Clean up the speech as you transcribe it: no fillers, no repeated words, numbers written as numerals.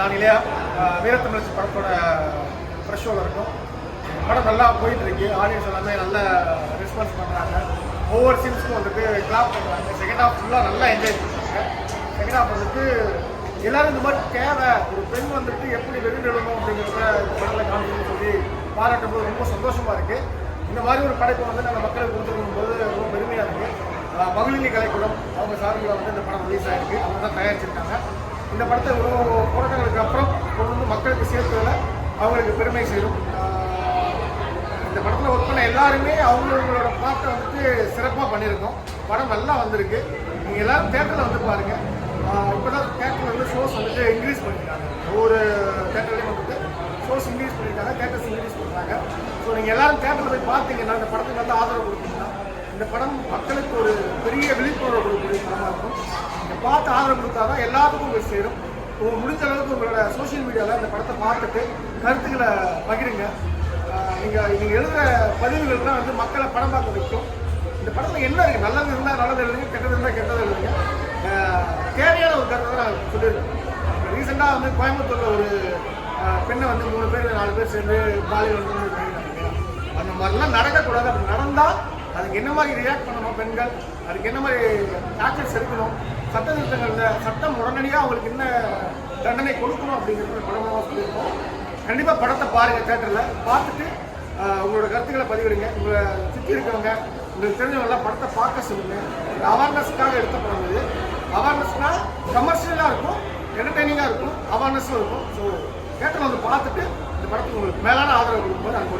நான் இல்லையா வீரத்தமிழச்சி படத்தோட ஃப்ரெஷ் ஷோவில் இருக்கும். படம் நல்லா போயிட்டு இருக்கு. ஆடியன்ஸ் எல்லாமே நல்ல ரெஸ்பான்ஸ் பண்ணுறாங்க. ஒவ்வொரு சீன்ஸ்க்கும் வந்துட்டு கிளாப் பண்ணுறாங்க. செகண்ட் ஹாஃப் ஃபுல்லாக நல்லா என்ஜாய் பண்ணுறாங்க. செகண்ட் ஹாஃப் வந்துட்டு எல்லாரும் இந்த மாதிரி தேவை, ஒரு பெண் வந்துட்டு எப்படி வெளியிடணும் அப்படிங்கிறத படத்தில் காமிக்கணும்னு சொல்லி பாராட்டும் போது ரொம்ப சந்தோஷமாக இருக்குது. இந்த மாதிரி ஒரு படைப்பை வந்து நாங்கள் மக்களுக்கு கொடுத்துருக்கும் போது ரொம்ப பெருமையாக இருக்குது. மகளினி கலைக்கூடம் அவங்க சார்பில் வந்து இந்த படம் ரிலீஸ் ஆகிருக்கு. அவங்க தான் தயாரிச்சிருக்காங்க. இந்த படத்தை இவ்வளோ போராட்டங்களுக்கு அப்புறம் கொண்டு வந்து மக்களுக்கு சேர்த்ததில் அவங்களுக்கு பெருமை சேரும். இந்த படத்தில் ஒர்க் பண்ண எல்லாருமே அவங்களோட பாட்டை வந்துட்டு சிறப்பாக பண்ணியிருக்கோம். படம் நல்லா வந்திருக்கு. நீங்கள் எல்லோரும் தேட்டரில் வந்து பாருங்கள். இப்போ தான் தேட்டரில் வந்து ஷோஸ் வந்துட்டு இன்க்ரீஸ் பண்ணியிருக்காங்க. ஒவ்வொரு தேட்டர்லேயும் வந்துட்டு ஷோஸ் இன்க்ரீஸ் பண்ணியிருக்காங்க, தேட்டர்ஸ் இன்க்ரீஸ் பண்ணுறாங்க. ஸோ நீங்கள் எல்லோரும் தேட்டரில் போய் பார்த்தீங்கன்னா இந்த படத்துக்கு வந்து ஆதரவு கொடுத்தீங்கன்னா இந்த படம் மக்களுக்கு ஒரு பெரிய விழிப்புணர்வு கொடுக்கக்கூடிய படமாக இருக்கும். இந்த பார்த்து ஆதரவு கொடுத்தா தான் எல்லாத்துக்கும் போய் சேரும். முடிஞ்ச அளவுக்கு உங்களோட சோஷியல் மீடியாவில் இந்த படத்தை பார்த்துட்டு கருத்துக்களை பகிருங்க. நீங்கள் எழுதுகிற பதிவுகள்லாம் வந்து மக்களை படம் பார்க்க வைக்கும். இந்த படத்தில் என்ன இருக்குது, நல்லது இருந்தால் நல்லது எழுதுங்க, கெட்டது இருந்தால் கெட்டது எழுதுங்க. தேவையான ஒரு கருத்தை தான் நான் சொல்லியிருக்கேன். ரீசெண்டாக வந்து கோயம்புத்தூரில் ஒரு பெண்ணை வந்து 3 பேர் 4 பேர் சேர்ந்து பாலியல் அந்த மாதிரிலாம் நடக்கக்கூடாது. அப்படி நடந்தால் அதுக்கு என்ன மாதிரி ரியாக்ட் பண்ணணும் பெண்கள், அதுக்கு என்ன மாதிரி ஆக்ஷன்ஸ் எடுக்கணும், சட்ட திருத்தங்களில் சட்டம் உடனடியாக அவங்களுக்கு என்ன தண்டனை கொடுக்கணும் அப்படிங்கிறது படமாக சொல்லியிருக்கோம். கண்டிப்பாக படத்தை பாருங்கள், தேட்டரில் பார்த்துட்டு உங்களோட கருத்துக்களை பதிவிடுங்க. உங்களை சுற்றி இருக்கிறவங்க உங்களுக்கு தெரிஞ்சவங்களாம் படத்தை பார்க்க சொல்லுங்கள். அவேர்னஸ்க்காக எடுத்த படம் இது. அவேர்னஸ்னால் கமர்ஷியலாக இருக்கும், என்டர்டெய்னிங்காக இருக்கும், அவேர்னஸும் இருக்கும். ஸோ தேட்டரில் வந்து பார்த்துட்டு இந்த படத்துக்கு உங்களுக்கு மேலான ஆதரவு கொடுக்கும்போது அனுப்பி